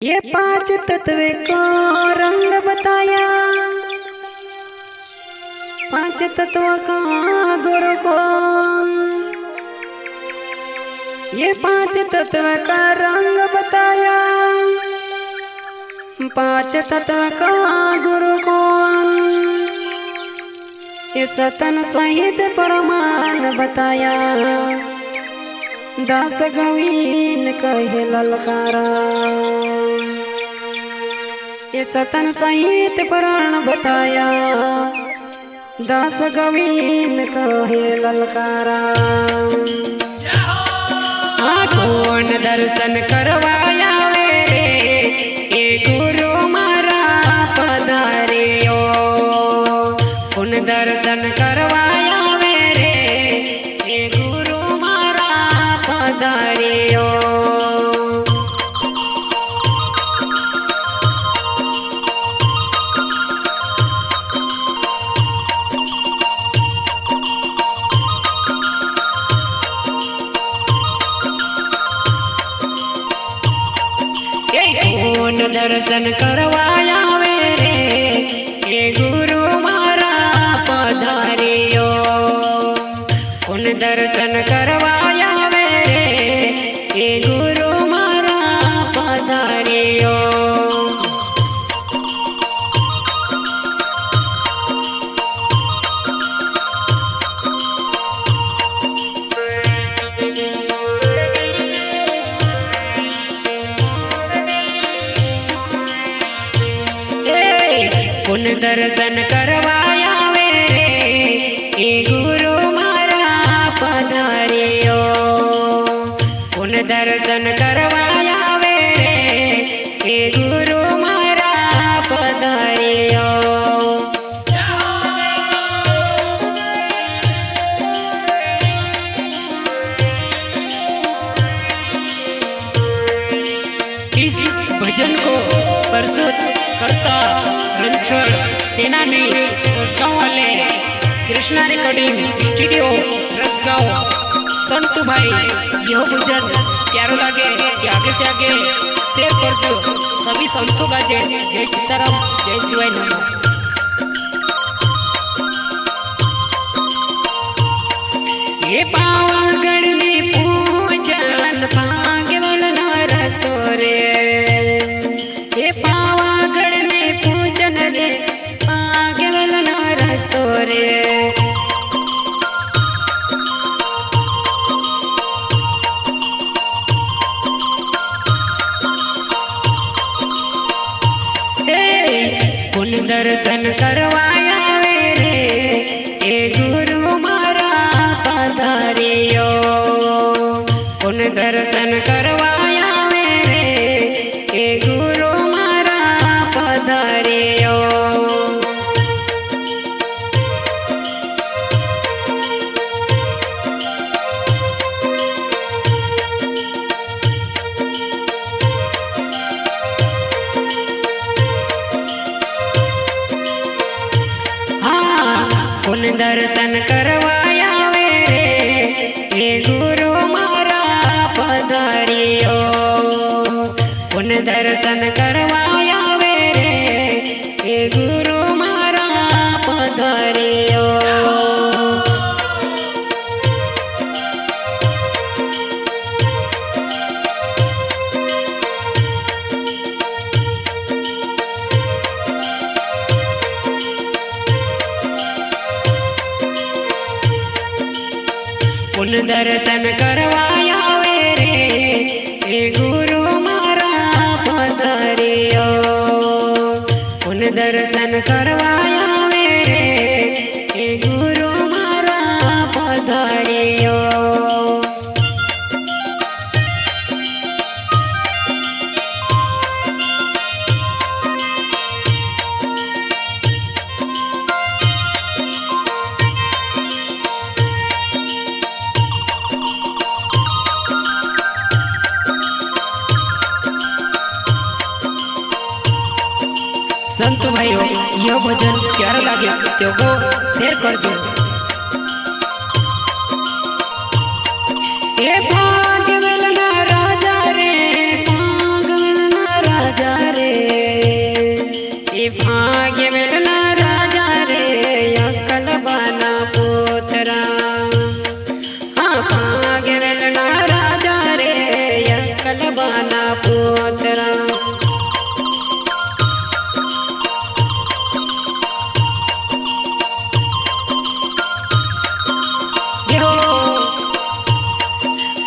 ये पांच तत्व को रंग बताया, पांच तत्व का गुरु कौन। ये पांच तत्व का रंग बताया, पांच तत्व का गुरु कौन। ये सतन सहित प्रमाण बताया, दास गवीन कहे ललकारा। ये सतन सहित पुराण बताया, दास गवीन कहे ललकारा। कौन दर्शन करवाया वे रे, ये गुरु मारा पधारियो। कौन दर्शन करवाया वे रे, ये गुरु मारा पधारियो। कौन दर्शन करवाया वे रे, ये गुरु मारा पधारियो। कौन दर्शन करवाया वे रे, ये गुरु मारा पधारियो। कौन दर्शन करवाया वे रे, ये गुरु मारा पधारियो। कौन दर्शन करवाया वे रे, ये गुरु मारा पधारियो। इस भजन को प्रस्तुत करता रणछोड़ सेनानी रसगांव वाले कृष्णा रिकॉर्डिंग स्टूडियो रसगांव। संतु भाई यह भजन प्यारो लगे कि आगे से आगे शेयर कर जो सभी संतों का जय। जय सीताराम, जय शिवाय नमः। ये पावागढ़ में पूजन भाग्य वाला रस्तो रे, ये पावागढ़ में पूजन रे भाग्य वाला रस्तो रे। कौन दर्शन करवाया वे रे, ये गुरु मारा पधारियो। कौन दर्शन करवाया वे रे, ये गुरु मारा पधारियो। कौन दर्शन करवाया वे रे, ये गुरु मारा पधारियो। कौन दर्शन करवाया वे रे, ये गुरु मारा पधारियो। कौन दर्शन करवाया वे रे, ये गुरु मारा पधारियो। कौन दर्शन करवाया वे रे, ये गुरु मारा पधारियो। संत भाइयों यह भजन प्यारा लगे तो को शेयर कर जो। ये भाग्य मिलना राजा रे, भाग्य मिलना राजा। राजा रे ये भाग्य मिलना राजा रे अक्कल बना पोतरा हाँ भाग्य मिलना राजा रे अक्कल बना पोतरा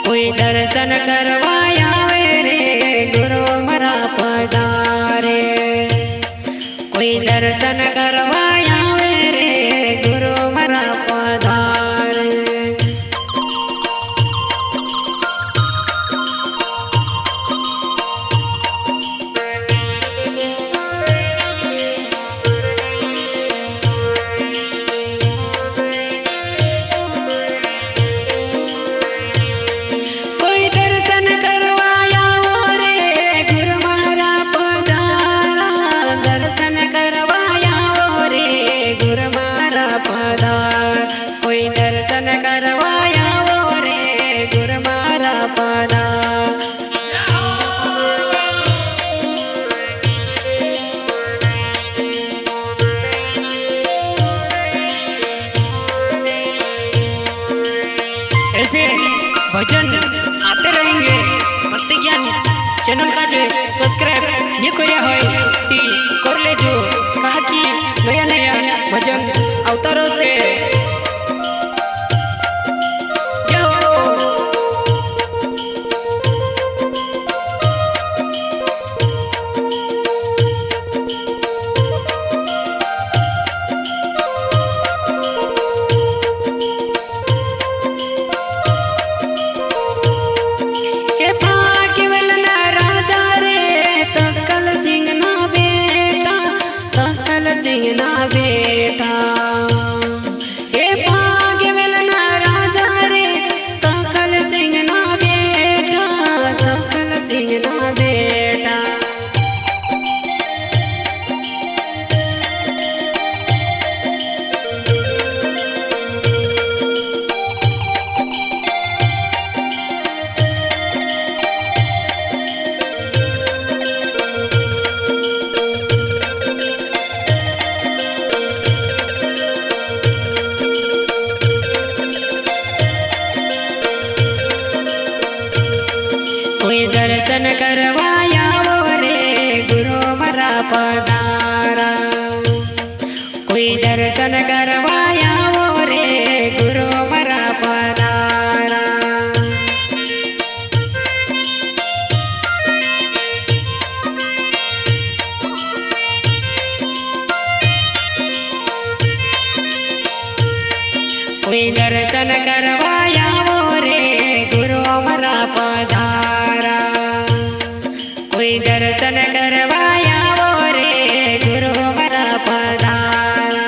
कोई दर्शन करवाया रे गुरु मरा पधारे कोई दर्शन करवाया रे गुरु मरा पधारे ऐसे भजन आते रहेंगे। भक्ति ज्ञान चैनल का जो सब्सक्राइब ये कोरिया है ती कर ले जो कहा कि नया नया भजन अवतारों से बेटा हे भाग्य मिलना राजा रे तकल सिंह ना बेटा तकल सिंह ना बेटा कोई दर्शन करवाया वो रे गुरु मरा पधारा कोई दर्शन करवाया वो रे गुरु मरा पधारा कोई दर्शन करवाया वो रे गुरु मरा पधारा कोई दर्शन करवाया वो रे गुरु मरा पधारा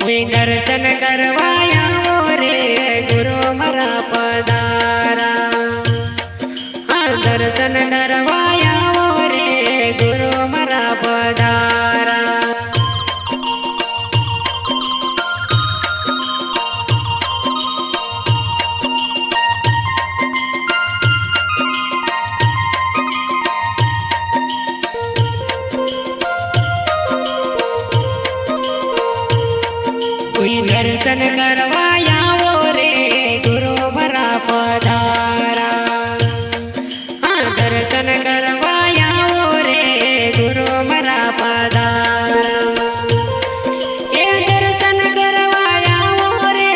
कोई दर्शन करवाया वो रे गुरु मरा पधारा दर्शन करवाया वो रे गुरु मरा पधारा कोई दर्शन करवाया वो रे गुरु मरा पधारा दर्शन करवाया वो रे गुरु मरा पधारा ये दर्शन करवाया वो रे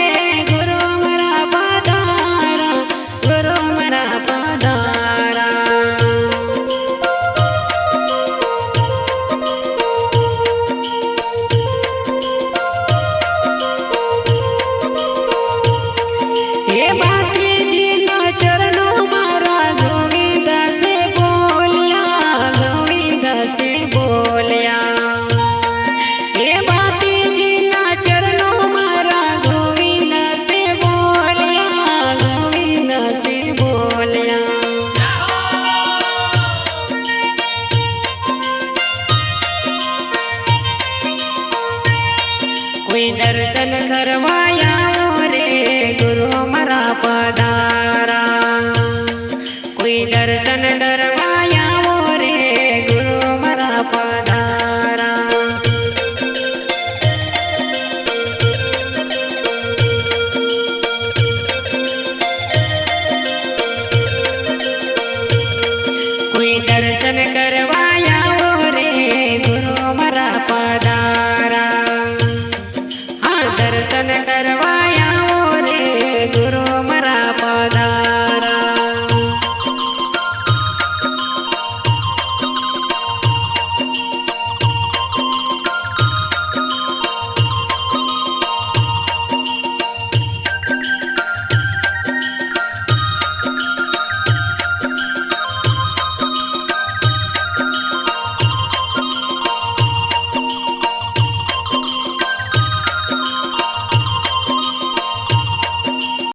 गुरु मरा पधारा गुरु मरा पधारा दर्शन करवाया रे गुरु हमारा पधारा कोई दर्शन करवाया रे गुरु हमारा पधारा कोई दर्शन करवाया